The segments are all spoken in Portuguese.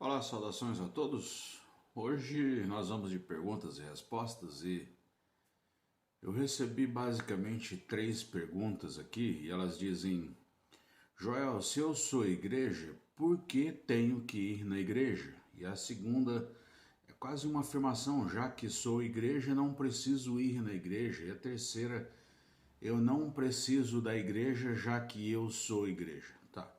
Olá, saudações a todos. Hoje nós vamos de perguntas e respostas e eu recebi basicamente 3 perguntas aqui e elas dizem: Joel, se eu sou igreja, por que tenho que ir na igreja? E a segunda é quase uma afirmação: já que sou igreja, não preciso ir na igreja. E a terceira: eu não preciso da igreja, já que eu sou igreja. Tá.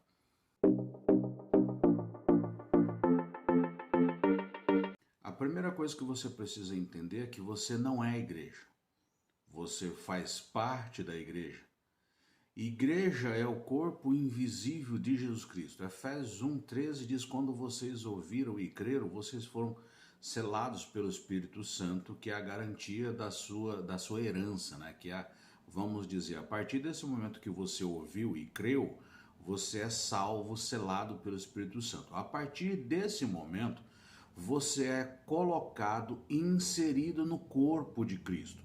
A primeira coisa que você precisa entender é que você não é igreja. Você faz parte da igreja. Igreja é o corpo invisível de Jesus Cristo. Efésios 1,13 diz: quando vocês ouviram e creram, vocês foram selados pelo Espírito Santo, que é a garantia da sua herança, né? Que é, vamos dizer, a partir desse momento que você ouviu e creu, você é salvo, selado pelo Espírito Santo. A partir desse momento, você é colocado, inserido no corpo de Cristo.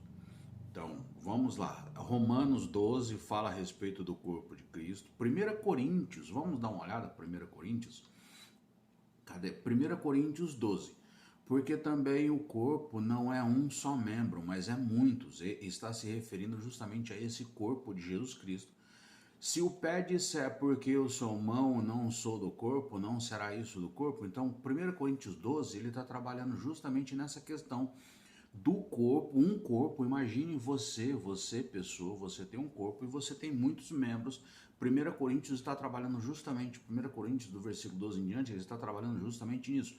Então, vamos lá. Romanos 12 fala a respeito do corpo de Cristo. 1 Coríntios, vamos dar uma olhada, 1 Coríntios. Cadê? 1 Coríntios 12. Porque também o corpo não é um só membro, mas é muitos. E está se referindo justamente a esse corpo de Jesus Cristo. Se o pé disser porque eu sou mão, não sou do corpo, não será isso do corpo? Então, 1 Coríntios 12, ele está trabalhando justamente nessa questão do corpo, um corpo. Imagine você pessoa, você tem um corpo e você tem muitos membros. 1 Coríntios está trabalhando justamente, 1 Coríntios do versículo 12 em diante, ele está trabalhando justamente nisso.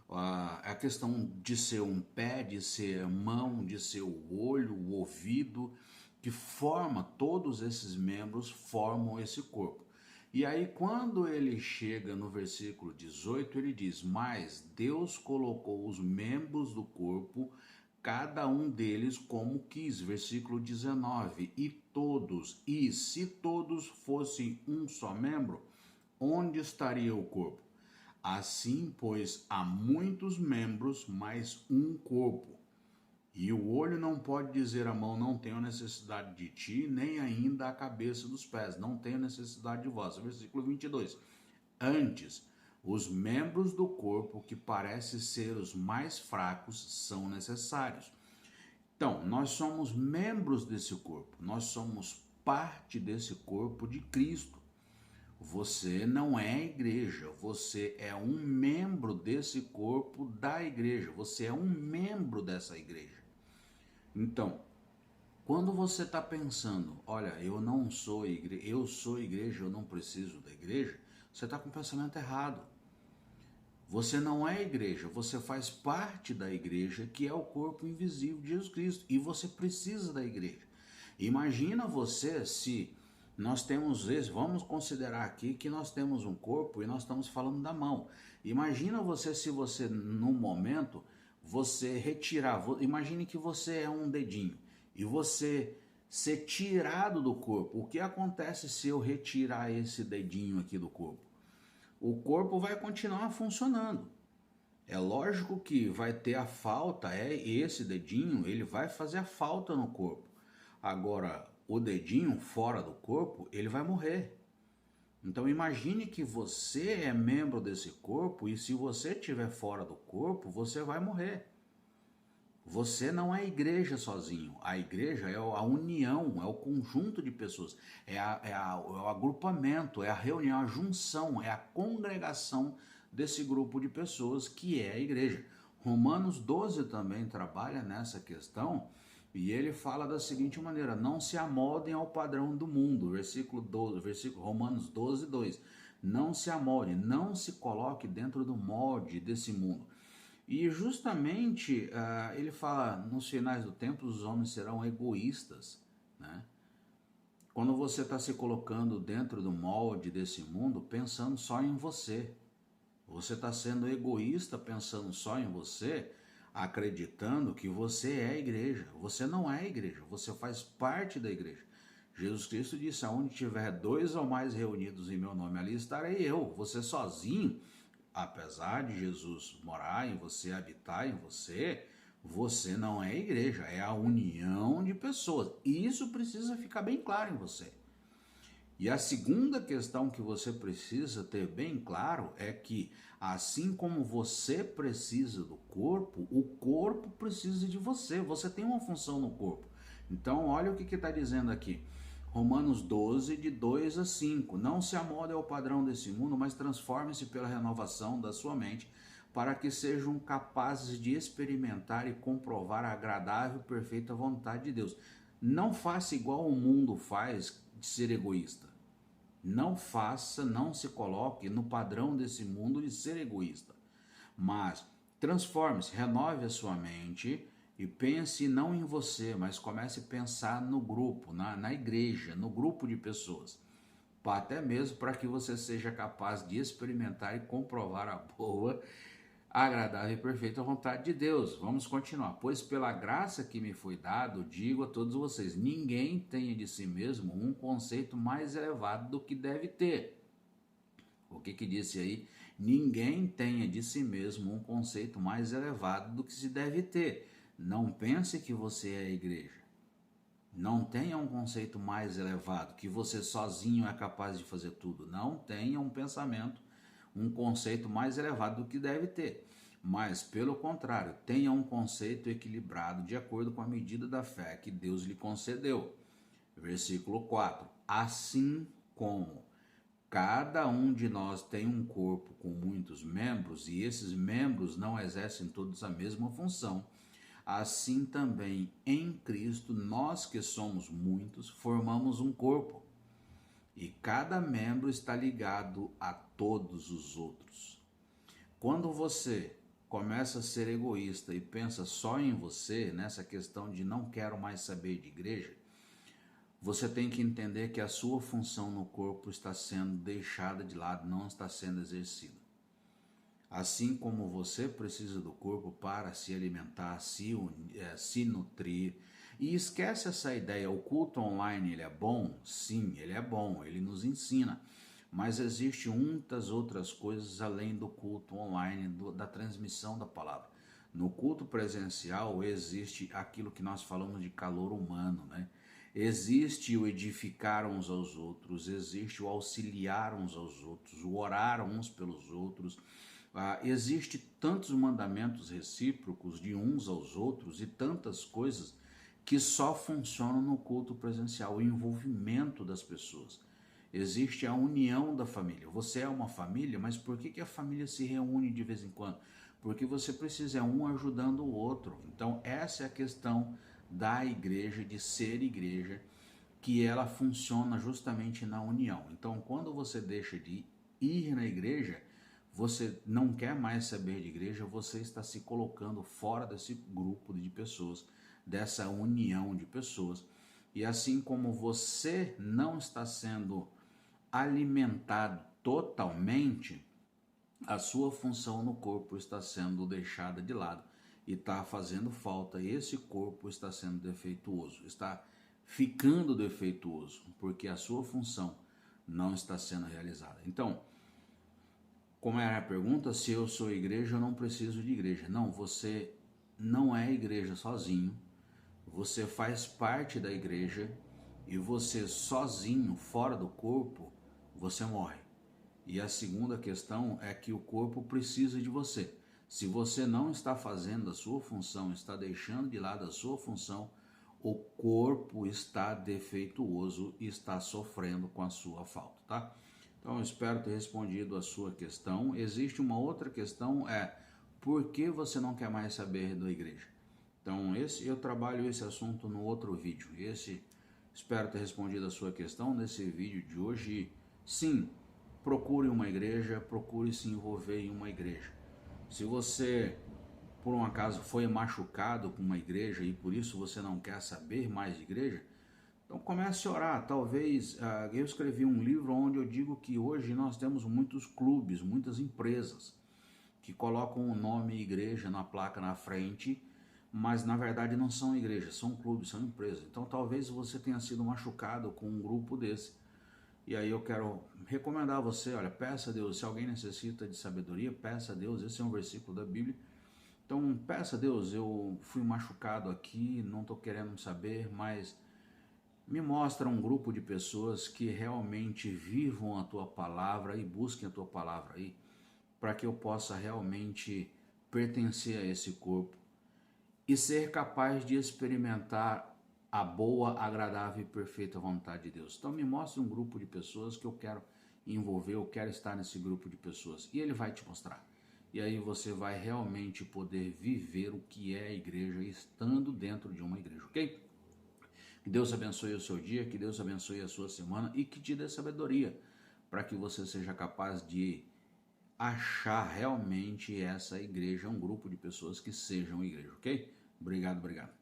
A questão de ser um pé, de ser mão, de ser o olho, o ouvido, que forma, todos esses membros formam esse corpo. E aí quando ele chega no versículo 18, ele diz: mas Deus colocou os membros do corpo, cada um deles como quis. Versículo 19, e se todos fossem um só membro, onde estaria o corpo? Assim, pois, há muitos membros, mas um corpo. E o olho não pode dizer à mão: não tenho necessidade de ti, nem ainda a cabeça dos pés: não tenho necessidade de vós. Versículo 22. Antes, os membros do corpo que parecem ser os mais fracos são necessários. Então, nós somos membros desse corpo, nós somos parte desse corpo de Cristo. Você não é igreja, você é um membro desse corpo da igreja, você é um membro dessa igreja. Então, quando você está pensando: olha, eu não sou igreja, eu sou igreja, eu não preciso da igreja, você está com o pensamento errado. Você não é igreja, você faz parte da igreja, que é o corpo invisível de Jesus Cristo, e você precisa da igreja. Imagina você se nós temos esse, vamos considerar aqui que nós temos um corpo e nós estamos falando da mão. Imagina você se você, no momento, você retirar, imagine que você é um dedinho e você ser tirado do corpo. O que acontece se eu retirar esse dedinho aqui do corpo? O corpo vai continuar funcionando. É lógico que vai ter a falta, esse dedinho, ele vai fazer a falta no corpo. Agora, o dedinho fora do corpo, ele vai morrer. Então imagine que você é membro desse corpo e se você estiver fora do corpo, você vai morrer. Você não é igreja sozinho. A igreja é a união, é o conjunto de pessoas, é o agrupamento, é a reunião, a junção, é a congregação desse grupo de pessoas que é a igreja. Romanos 12 também trabalha nessa questão e ele fala da seguinte maneira: não se amoldem ao padrão do mundo. Versículo 12, Romanos 12, 2. Não se amolde, não se coloque dentro do molde desse mundo. E justamente ele fala: nos finais do tempo os homens serão egoístas, né? Quando você está se colocando dentro do molde desse mundo, pensando só em você, você está sendo egoísta pensando só em você, acreditando que você é a igreja. Você não é a igreja, você faz parte da igreja. Jesus Cristo disse: aonde tiver 2 ou mais reunidos em meu nome, ali estarei eu. Você sozinho, apesar de Jesus morar em você, habitar em você, você não é igreja, é a união de pessoas. E isso precisa ficar bem claro em você. E a segunda questão que você precisa ter bem claro é que, assim como você precisa do corpo, o corpo precisa de você. Você tem uma função no corpo. Então, olha o que está dizendo aqui. Romanos 12, de 2 a 5. Não se amolde ao padrão desse mundo, mas transforme-se pela renovação da sua mente, para que sejam capazes de experimentar e comprovar a agradável e perfeita vontade de Deus. Não faça igual o mundo faz, de ser egoísta. Não faça, não se coloque no padrão desse mundo de ser egoísta. Mas transforme-se, renove a sua mente e pense não em você, mas comece a pensar no grupo, na igreja, no grupo de pessoas. Até mesmo para que você seja capaz de experimentar e comprovar a boa, agradável e perfeita vontade de Deus. Vamos continuar. Pois pela graça que me foi dado, digo a todos vocês, ninguém tenha de si mesmo um conceito mais elevado do que deve ter. O que disse aí? Ninguém tenha de si mesmo um conceito mais elevado do que se deve ter. Não pense que você é a igreja. Não tenha um conceito mais elevado, que você sozinho é capaz de fazer tudo. Não tenha um pensamento, um conceito mais elevado do que deve ter. Mas, pelo contrário, tenha um conceito equilibrado de acordo com a medida da fé que Deus lhe concedeu. Versículo 4. Assim como cada um de nós tem um corpo com muitos membros e esses membros não exercem todos a mesma função, assim também em Cristo nós que somos muitos formamos um corpo e cada membro está ligado a todos os outros. Quando você começa a ser egoísta e pensa só em você, nessa questão de não quero mais saber de igreja, você tem que entender que a sua função no corpo está sendo deixada de lado, não está sendo exercida. Assim como você precisa do corpo para se alimentar, se nutrir. E esquece essa ideia, o culto online ele é bom? Sim, ele é bom, ele nos ensina. Mas existem muitas outras coisas além do culto online, da transmissão da palavra. No culto presencial existe aquilo que nós falamos de calor humano, né? Existe o edificar uns aos outros, existe o auxiliar uns aos outros, o orar uns pelos outros. Existe tantos mandamentos recíprocos de uns aos outros e tantas coisas que só funcionam no culto presencial, o envolvimento das pessoas. Existe a união da família. Você é uma família, mas por que a família se reúne de vez em quando? Porque você precisa um ajudando o outro. Então essa é a questão da igreja, de ser igreja, que ela funciona justamente na união. Então quando você deixa de ir na igreja, você não quer mais saber de igreja, você está se colocando fora desse grupo de pessoas, dessa união de pessoas. E assim como você não está sendo alimentado totalmente, a sua função no corpo está sendo deixada de lado e está fazendo falta. E esse corpo está sendo defeituoso, está ficando defeituoso, porque a sua função não está sendo realizada. Então, como era a pergunta, se eu sou igreja, eu não preciso de igreja. Não, você não é igreja sozinho, você faz parte da igreja e você sozinho, fora do corpo, você morre. E a segunda questão é que o corpo precisa de você. Se você não está fazendo a sua função, está deixando de lado a sua função, o corpo está defeituoso e está sofrendo com a sua falta, tá? Então eu espero ter respondido a sua questão. Existe uma outra questão, por que você não quer mais saber da igreja? Então eu trabalho esse assunto no outro vídeo. Espero ter respondido a sua questão nesse vídeo de hoje. Sim, procure uma igreja, procure se envolver em uma igreja. Se você, por um acaso, foi machucado com uma igreja e por isso você não quer saber mais de igreja, então comece a orar. Talvez, eu escrevi um livro onde eu digo que hoje nós temos muitos clubes, muitas empresas que colocam o nome igreja na placa na frente, mas na verdade não são igrejas, são clubes, são empresas. Então talvez você tenha sido machucado com um grupo desse. E aí eu quero recomendar a você, olha, peça a Deus, se alguém necessita de sabedoria, peça a Deus, esse é um versículo da Bíblia. Então peça a Deus, eu fui machucado aqui, não estou querendo saber, mas Me mostra um grupo de pessoas que realmente vivam a tua palavra e busquem a tua palavra aí, para que eu possa realmente pertencer a esse corpo e ser capaz de experimentar a boa, agradável e perfeita vontade de Deus. Então me mostre um grupo de pessoas que eu quero envolver, eu quero estar nesse grupo de pessoas. E ele vai te mostrar. E aí você vai realmente poder viver o que é a igreja estando dentro de uma igreja, ok? Que Deus abençoe o seu dia, que Deus abençoe a sua semana e que te dê sabedoria para que você seja capaz de achar realmente essa igreja, um grupo de pessoas que sejam igreja, ok? Obrigado, obrigado.